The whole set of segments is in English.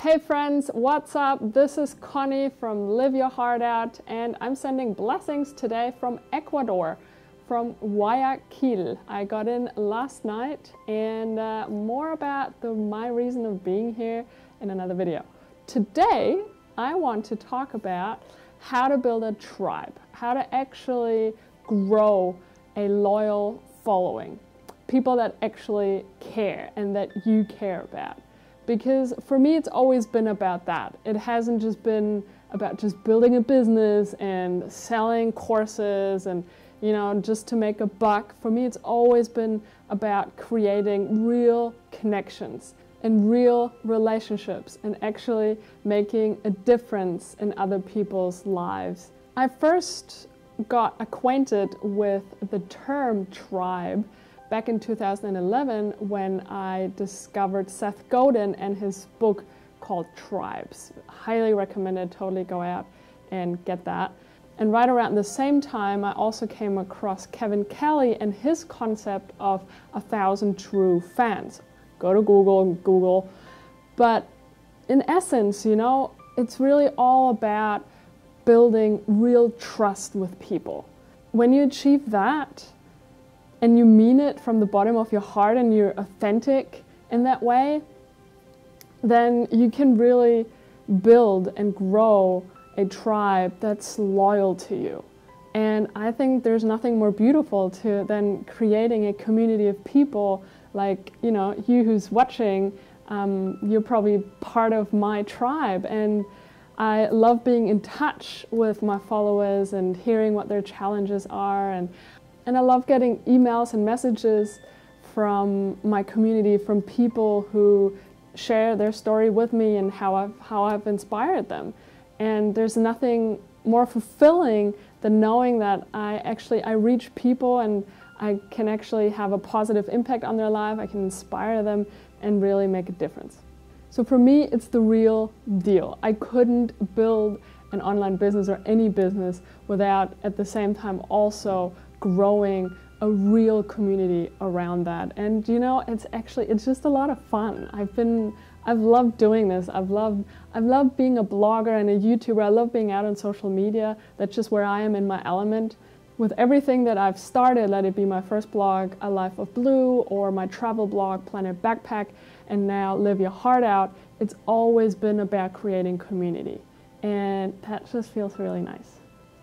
Hey friends, what's up? This is Conni from Live Your Heart Out, and I'm sending blessings today from Ecuador, from Guayaquil. I got in last night, and more about my reason of being here in another video. Today, I want to talk about how to build a tribe, how to actually grow a loyal following, people that actually care and that you care about. Because for me, it's always been about that. It hasn't just been about just building a business and selling courses and, just to make a buck. For me, it's always been about creating real connections and real relationships and actually making a difference in other people's lives. I first got acquainted with the term tribe back in 2011 when I discovered Seth Godin and his book called Tribes. Highly recommended, totally go out and get that. And right around the same time, I also came across Kevin Kelly and his concept of 1,000 true fans. Go to Google and Google. But in essence, it's really all about building real trust with people. When you achieve that, and you mean it from the bottom of your heart and you're authentic in that way, then you can really build and grow a tribe that's loyal to you. And I think there's nothing more beautiful than creating a community of people like, you who's watching, you're probably part of my tribe. And I love being in touch with my followers and hearing what their challenges are. And I love getting emails and messages from my community, from people who share their story with me and how I've inspired them. And there's nothing more fulfilling than knowing that I reach people and I can actually have a positive impact on their life. I can inspire them and really make a difference. So for me, it's the real deal. I couldn't build an online business or any business without at the same time also growing a real community around that. And it's just a lot of fun. I've loved doing this. I've loved being a blogger and a YouTuber. I love being out on social media. That's just where I am in my element. With everything that I've started, let it be my first blog, A Life of Blue, or my travel blog, Planet Backpack, and now Live Your Heart Out, it's always been about creating community. And that just feels really nice.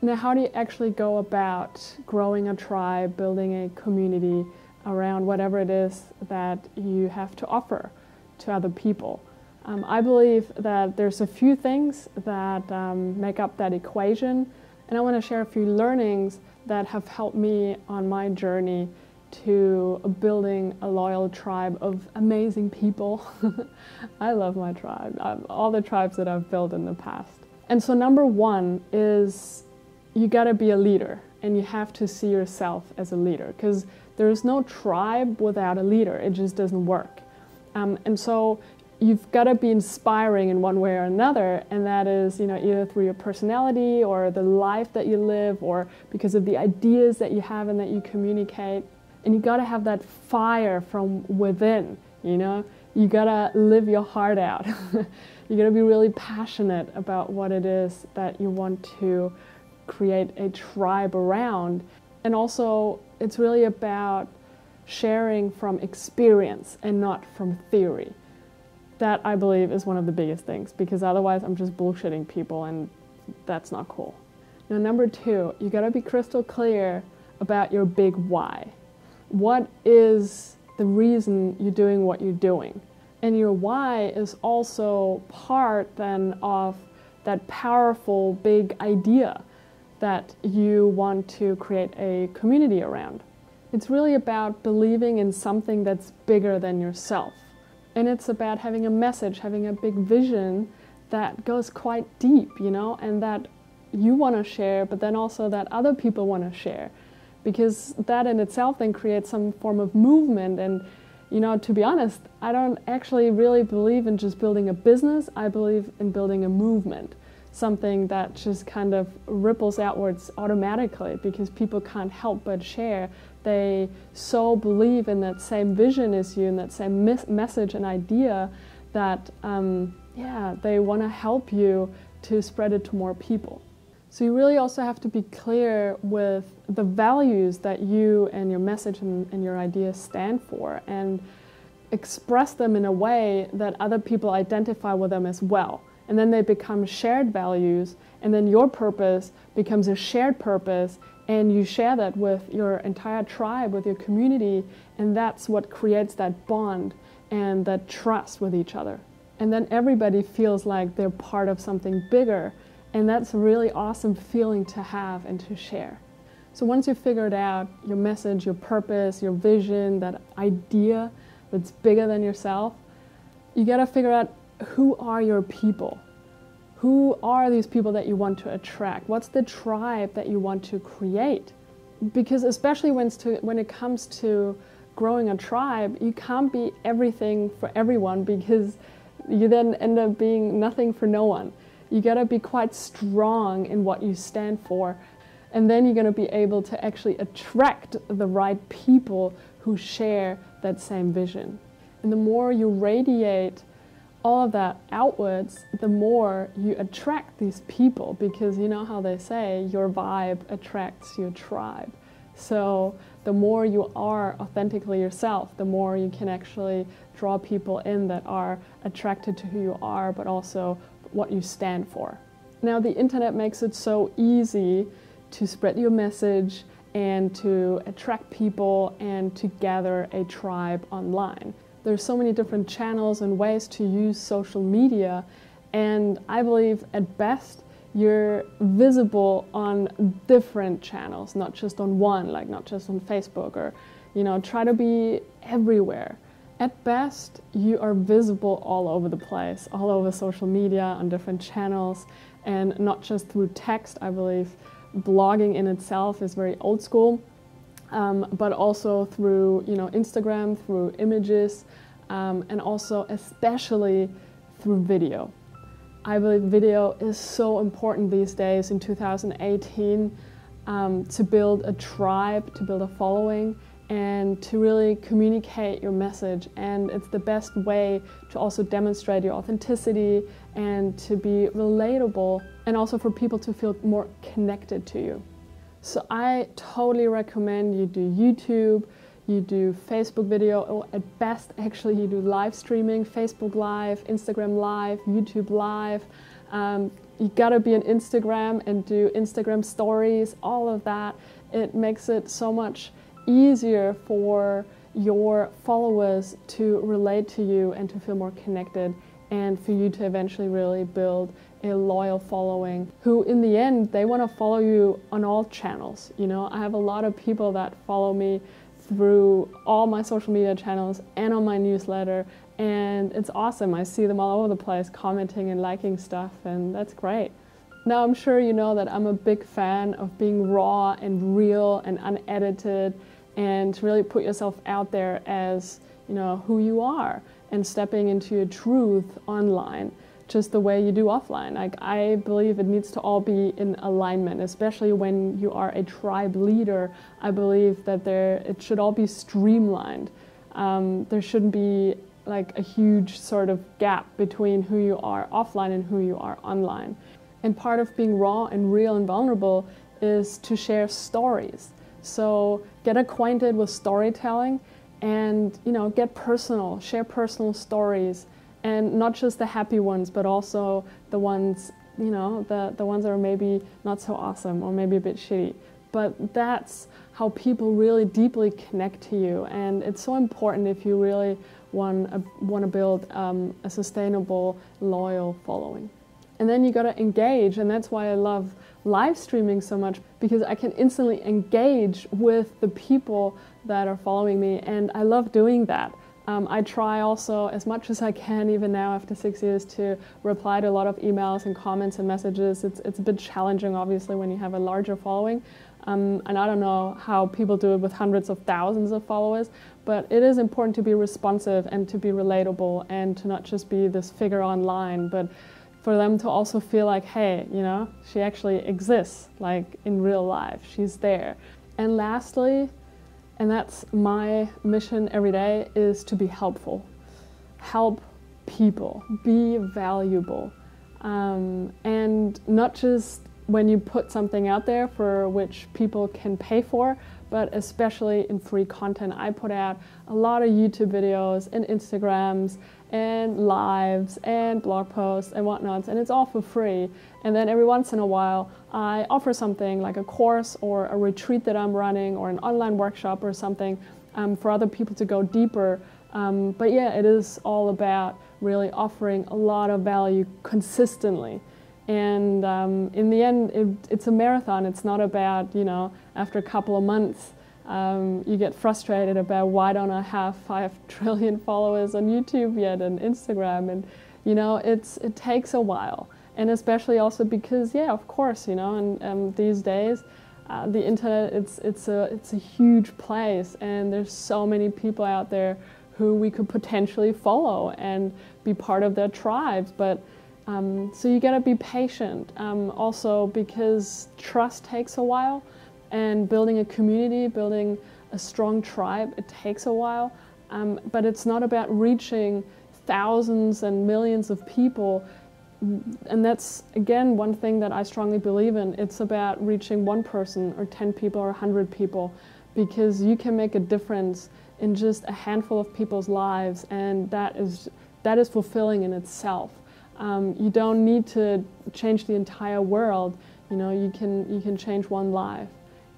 Now, how do you actually go about growing a tribe, building a community around whatever it is that you have to offer to other people? I believe that there's a few things that make up that equation, and I want to share a few learnings that have helped me on my journey to building a loyal tribe of amazing people. I love my tribe, all the tribes that I've built in the past. And so number one is you gotta be a leader, and you have to see yourself as a leader, because there's no tribe without a leader. It just doesn't work. And so you've got to be inspiring in one way or another, and that is, either through your personality or the life that you live, or because of the ideas that you have and that you communicate. And you got to have that fire from within. You got to live your heart out. You got to be really passionate about what it is that you want to create a tribe around. And also, it's really about sharing from experience and not from theory. That, I believe, is one of the biggest things, because otherwise I'm just bullshitting people, and that's not cool. Now, number two, you gotta be crystal clear about your big why. What is the reason you're doing what you're doing? And your why is also part then of that powerful big idea that you want to create a community around. It's really about believing in something that's bigger than yourself. And it's about having a message, having a big vision that goes quite deep, and that you want to share, but then also that other people want to share. Because that in itself then creates some form of movement. And, to be honest, I don't actually really believe in just building a business. I believe in building a movement. Something that just kind of ripples outwards automatically, because people can't help but share. They so believe in that same vision as you and that same message and idea that yeah, they want to help you to spread it to more people. So you really also have to be clear with the values that you and your message and your ideas stand for, and express them in a way that other people identify with them as well. And then they become shared values, and then your purpose becomes a shared purpose, and you share that with your entire tribe, with your community, and that's what creates that bond and that trust with each other. And then everybody feels like they're part of something bigger, and that's a really awesome feeling to have and to share. So once you've figured out your message, your purpose, your vision, that idea that's bigger than yourself, you gotta figure out, who are your people? Who are these people that you want to attract? What's the tribe that you want to create? Because especially when it comes to growing a tribe, you can't be everything for everyone, because you then end up being nothing for no one. You gotta be quite strong in what you stand for, and then you're gonna be able to actually attract the right people who share that same vision. And the more you radiate all of that outwards, the more you attract these people, because you know how they say, your vibe attracts your tribe. So the more you are authentically yourself, the more you can actually draw people in that are attracted to who you are, but also what you stand for. Now, the internet makes it so easy to spread your message and to attract people and to gather a tribe online. There's so many different channels and ways to use social media, and I believe at best you're visible on different channels, not just on one, like not just on Facebook, or try to be everywhere. At best, you are visible all over the place, all over social media, on different channels, and not just through text. I believe blogging in itself is very old school, but also through Instagram, through images, and also especially through video. I believe video is so important these days in 2018 to build a tribe, to build a following, and to really communicate your message. And it's the best way to also demonstrate your authenticity and to be relatable, and also for people to feel more connected to you. So I totally recommend you do YouTube, you do Facebook video, or at best actually you do live streaming, Facebook Live, Instagram Live, YouTube Live. You gotta be on Instagram and do Instagram stories, all of that. It makes it so much easier for your followers to relate to you and to feel more connected, and for you to eventually really build a loyal following who in the end they want to follow you on all channels. I have a lot of people that follow me through all my social media channels and on my newsletter, and it's awesome. I see them all over the place commenting and liking stuff, and that's great. Now, I'm sure you know that I'm a big fan of being raw and real and unedited, and to really put yourself out there as who you are, and stepping into your truth online just the way you do offline. Like, I believe it needs to all be in alignment, especially when you are a tribe leader. I believe that it should all be streamlined. There shouldn't be like a huge sort of gap between who you are offline and who you are online. And part of being raw and real and vulnerable is to share stories. So get acquainted with storytelling, and get personal, share personal stories, and not just the happy ones, but also the ones, the ones that are maybe not so awesome or maybe a bit shitty. But that's how people really deeply connect to you, and it's so important if you really want to build a sustainable, loyal following. And then you got to engage, and that's why I love live streaming so much, because I can instantly engage with the people that are following me, and I love doing that. I try also as much as I can, even now after 6 years, to reply to a lot of emails and comments and messages. It's a bit challenging, obviously, when you have a larger following. And I don't know how people do it with hundreds of thousands of followers, but it is important to be responsive and to be relatable, and to not just be this figure online, but for them to also feel like, hey, she actually exists, like in real life, she's there. And lastly, and that's my mission every day, is to be helpful. Help people, be valuable. And not just when you put something out there for which people can pay for, but especially in free content. I put out a lot of YouTube videos and Instagrams and lives and blog posts and whatnots, and it's all for free. And then every once in a while I offer something like a course or a retreat that I'm running or an online workshop or something for other people to go deeper. But yeah, it is all about really offering a lot of value consistently. And in the end, it's a marathon. It's not about, you know, after a couple of months, you get frustrated about why don't I have 5 trillion followers on YouTube yet and Instagram. And, you know, it takes a while. And especially also because, yeah, of course, you know, and these days, the internet, it's a huge place. And there's so many people out there who we could potentially follow and be part of their tribes. But so you gotta be patient, also because trust takes a while, and building a community, building a strong tribe, it takes a while, but it's not about reaching thousands and millions of people, and that's again one thing that I strongly believe in. It's about reaching one person or 10 people or 100 people, because you can make a difference in just a handful of people's lives, and that is fulfilling in itself. You don't need to change the entire world, you know, you can change one life,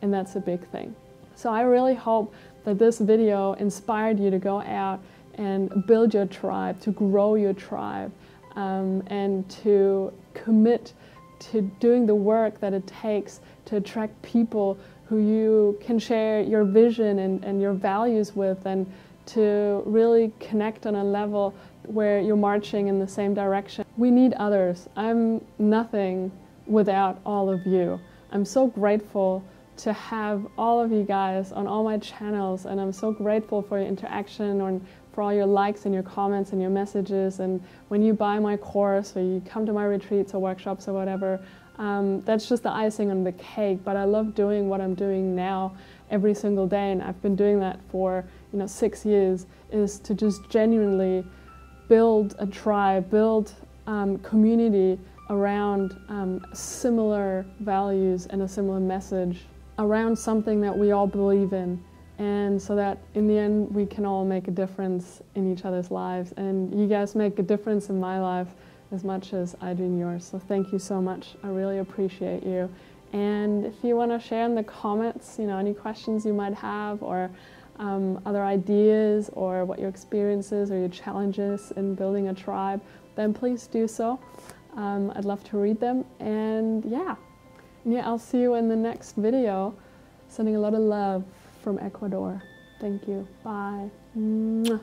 and that's a big thing. So I really hope that this video inspired you to go out and build your tribe, to grow your tribe, and to commit to doing the work that it takes to attract people who you can share your vision and your values with, and to really connect on a level where you're marching in the same direction. We need others. I'm nothing without all of you. I'm so grateful to have all of you guys on all my channels, and I'm so grateful for your interaction and for all your likes and your comments and your messages. And when you buy my course or you come to my retreats or workshops or whatever, that's just the icing on the cake. But I love doing what I'm doing now every single day, and I've been doing that for 6 years, is to just genuinely build a tribe, build community around similar values and a similar message, around something that we all believe in, and so that in the end we can all make a difference in each other's lives. And you guys make a difference in my life as much as I do in yours, so thank you so much. I really appreciate you. And if you want to share in the comments, any questions you might have, or other ideas, or what your experiences or your challenges in building a tribe, then please do so. I'd love to read them. And yeah, I'll see you in the next video. Sending a lot of love from Ecuador. Thank you. Bye. Mwah.